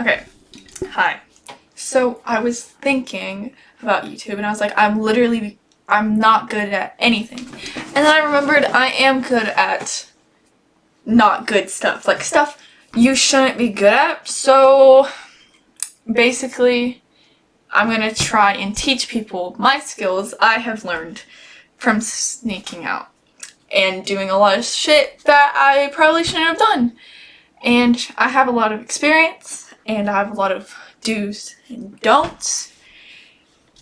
Okay, hi. So I was thinking about YouTube and I was like, I'm not good at anything. And then I remembered I am good at not good stuff. Like stuff you shouldn't be good at. So basically, I'm gonna try and teach people my skills I have learned from sneaking out and doing a lot of shit that I probably shouldn't have done. And I have a lot of experience and I have a lot of do's and don'ts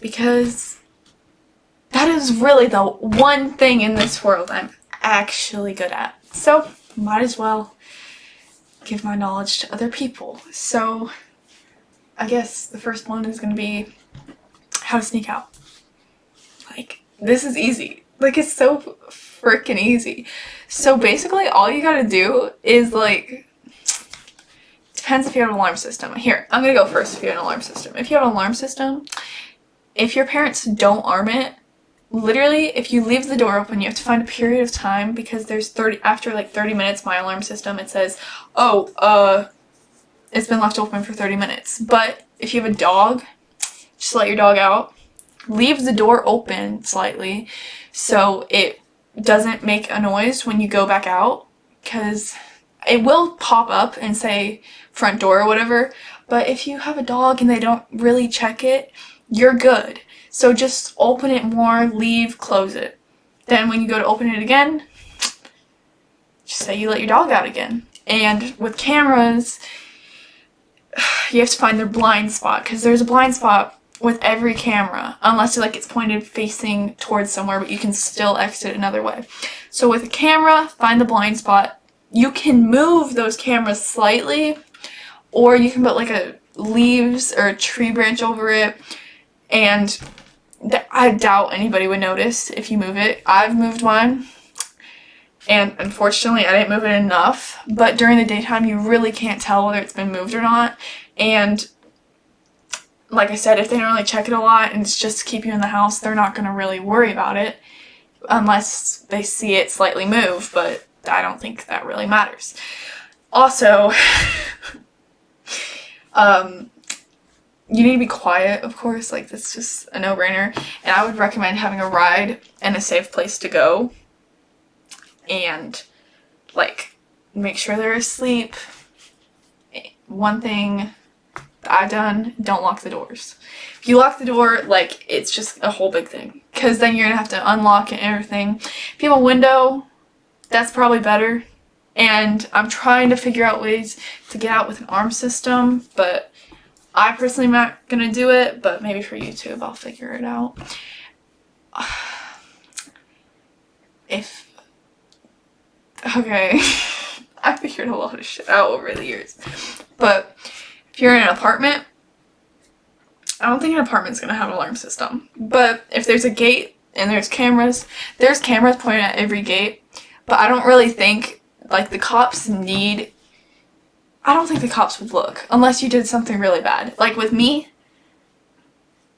because that is really the one thing in this world I'm actually good at. So, might as well give my knowledge to other people. So, I guess the first one is going to be how to sneak out. Like, this is easy. Like, it's so freaking easy. So, basically, all you gotta do is, depends if you have an alarm system. Here, I'm gonna go first if you have an alarm system. If you have an alarm system, if your parents don't arm it, literally, if you leave the door open, you have to find a period of time because after 30 minutes, my alarm system, it says, it's been left open for 30 minutes. But if you have a dog, just let your dog out. Leave the door open slightly so it doesn't make a noise when you go back out, because it will pop up and say front door or whatever, but if you have a dog and they don't really check it, you're good. So just open it more, leave, close it. Then when you go to open it again, just say you let your dog out again. And with cameras, you have to find their blind spot, because there's a blind spot with every camera, unless it's pointed facing towards somewhere, but you can still exit another way. So with a camera, find the blind spot. You can move those cameras slightly, or you can put a leaves or a tree branch over it, and I doubt anybody would notice if you move it. I've moved mine, and unfortunately I didn't move it enough, but during the daytime you really can't tell whether it's been moved or not. And like I said, if they don't really check it a lot and it's just to keep you in the house, they're not going to really worry about it unless they see it slightly move, but I don't think that really matters. Also, you need to be quiet, of course, that's just a no-brainer, and I would recommend having a ride and a safe place to go, and, make sure they're asleep. One thing I've done, don't lock the doors. If you lock the door, it's just a whole big thing, because then you're gonna have to unlock it and everything. If you have a window, that's probably better, and I'm trying to figure out ways to get out with an arm system, but I personally am not gonna do it, but maybe for YouTube I'll figure it out. Okay, I figured a lot of shit out over the years, but if you're in an apartment, I don't think an apartment's gonna have an alarm system, but if there's a gate and there's cameras pointed at every gate, but I don't really think, the cops I don't think the cops would look unless you did something really bad. With me,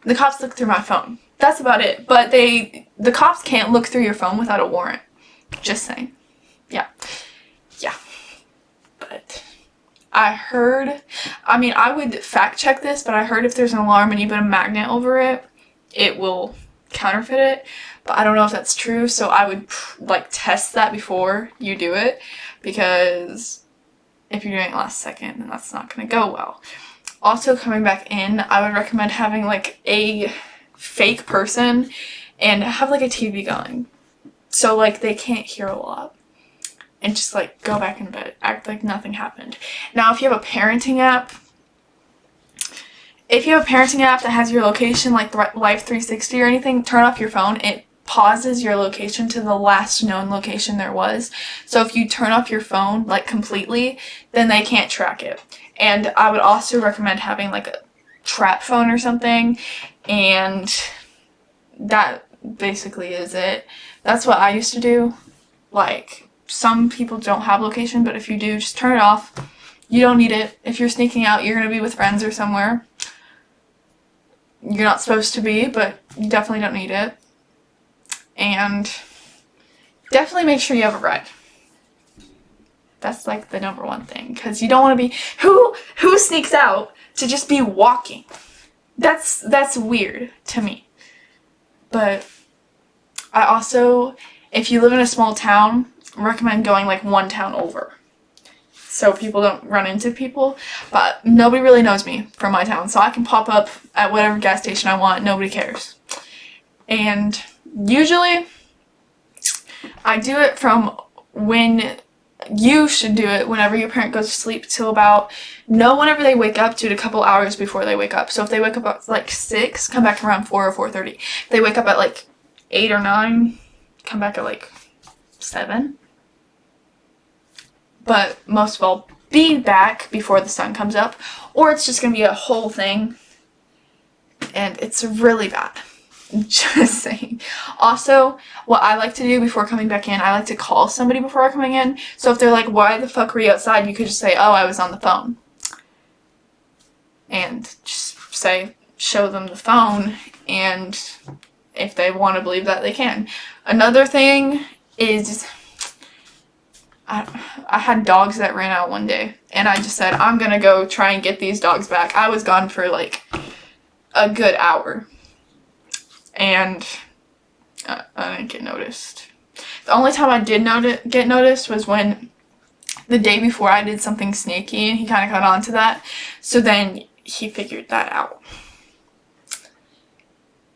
the cops look through my phone. That's about it. But the cops can't look through your phone without a warrant. Just saying. Yeah. But I would fact check this, but I heard if there's an alarm and you put a magnet over it, it will counterfeit it. But I don't know if that's true, so I would test that before you do it, because if you're doing it last second, then that's not going to go well. Also, coming back in, I would recommend having a fake person and have a TV going, so they can't hear a lot, and just go back in bed, act like nothing happened. Now, if you have a parenting app that has your location, like Life 360 or anything, turn off your phone. It pauses your location to the last known location there was. So if you turn off your phone completely, then they can't track it. And I would also recommend having a trap phone or something, and that basically is it. That's what I used to do. Some people don't have location, but if you do, just turn it off. You don't need it. If you're sneaking out, you're gonna be with friends or somewhere. You're not supposed to be, but you definitely don't need it. And definitely make sure you have a ride. That's like the number one thing, because you don't want to be who sneaks out to just be walking. That's weird to me. But I also, if you live in a small town, recommend going like one town over, so people don't run into people. But nobody really knows me from my town, so I can pop up at whatever gas station I want. Nobody cares. And usually I do it from when you should do it whenever your parent goes to sleep till about, no, whenever they wake up, to a couple hours before they wake up. So if they wake up at like 6, come back around 4 or 4:30. If they wake up at like 8 or 9, come back at like 7. But most of all, be back before the sun comes up, or it's just gonna be a whole thing and it's really bad. Just saying. Also, what I like to do before coming back in, I like to call somebody before coming in. So if they're like, why the fuck were you outside? You could just say, oh, I was on the phone. And just say, show them the phone. And if they want to believe that, they can. Another thing is, I had dogs that ran out one day. And I just said, I'm going to go try and get these dogs back. I was gone for like a good hour. And I didn't get noticed. The only time I did get noticed was when the day before I did something sneaky, and he kind of got onto that. So then he figured that out.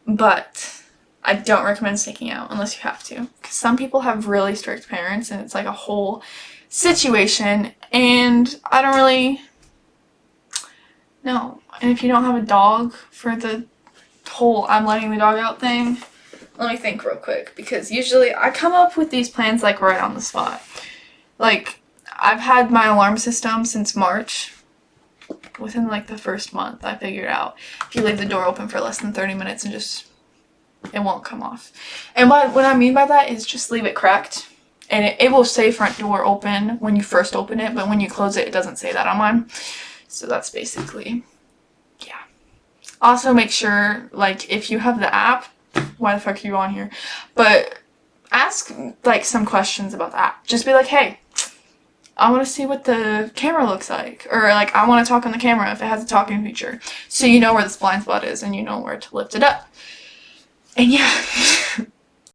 But I don't recommend sneaking out unless you have to, because some people have really strict parents and it's like a whole situation, and I don't really know. And if you don't have a dog for the whole I'm letting the dog out thing, let me think real quick, because usually I come up with these plans like right on the spot. Like, I've had my alarm system since March. Within like the first month, I figured out if you leave the door open for less than 30 minutes and just, it won't come off. And what I mean by that is just leave it cracked, and it will say front door open when you first open it, but when you close it, it doesn't say that on mine. So that's basically, yeah. Also, make sure, like, if you have the app, why the fuck are you on here? But ask, like, some questions about the app. Just be like, hey, I want to see what the camera looks like. Or, like, I want to talk on the camera if it has a talking feature. So you know where this blind spot is and you know where to lift it up. And yeah,